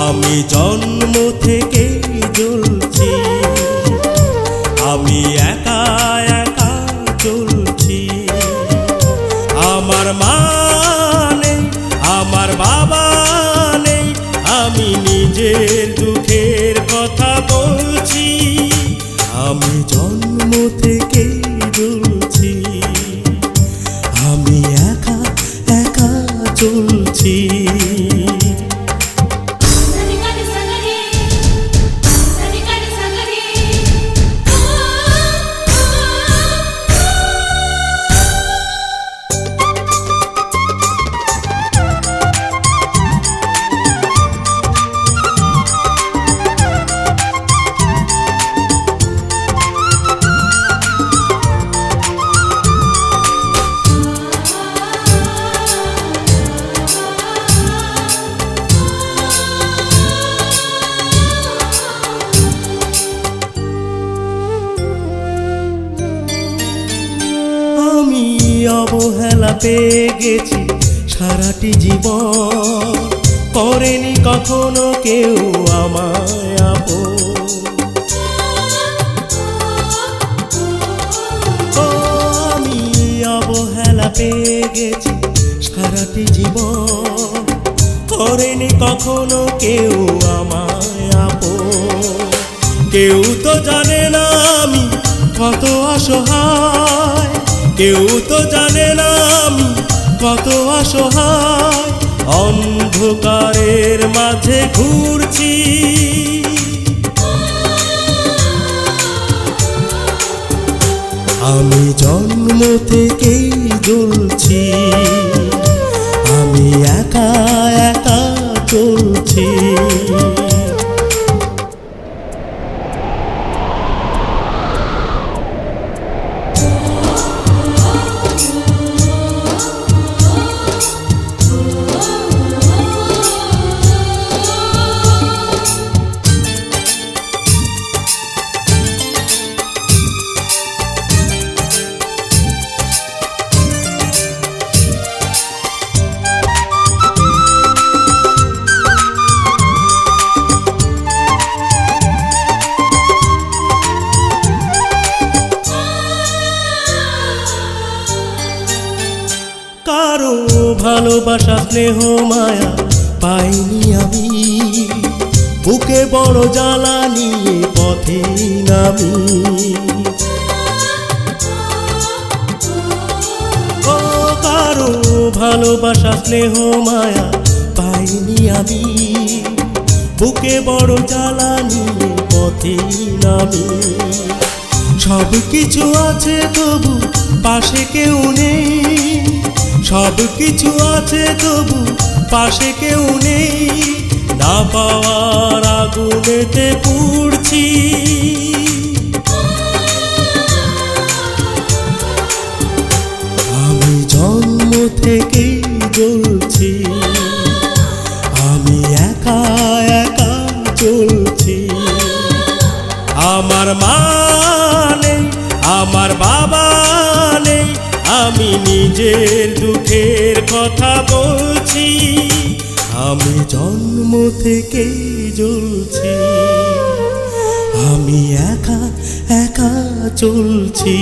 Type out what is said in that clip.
আমি জন্ম থেকে জ্বলছি, আমি একা একা চলছি। আমার মা নেই, আমার বাবা নেই, আমি নিজের দুঃখের কথা বলছি। আমি জন্ম থেকে জ্বলছি, আমি একা একা চলছি। অবহেলা পেয়ে গেছি সারাটি জীবন, করেনি কখনো কেউ আমায় আপন। আমি অবহেলা পেয়ে গেছি সারাটি জীবন, করেনি কখনো কেউ আমায় আপন। কেউ তো জানে না আমি কত অসহায়, কেউ তো জানে না আমি কত অসহায়, অন্ধকারের মাঝে ঘুরছি। আমি জন্ম থেকেই জ্বলছি, আমি একা একা চলছি। কারো ভালোবাসা স্নেহ মায়া পাইনি আমি, বুকে বড় জ্বালা নিয়ে পথে নামি। ও কারো ভালোবাসা স্নেহ মায়া পাইনি আমি, বুকে বড় জ্বালা নিয়ে পথে নামি। সব কিছু আছে তবু পাশে কেউ নেই, সব কিছু আছে তবু পাশে কেউ নেই, না পাওয়ার আগুনেতে পুড়ছি। আমি জন্ম থেকেই জ্বলছি, আমি একা একা চলছি। আমার মা নেই, আমার বাবা নেই, আমি নিজের দুঃখের কথা বলছি। আমি জন্ম থেকেই জ্বলছি, আমি একা একা চলছি।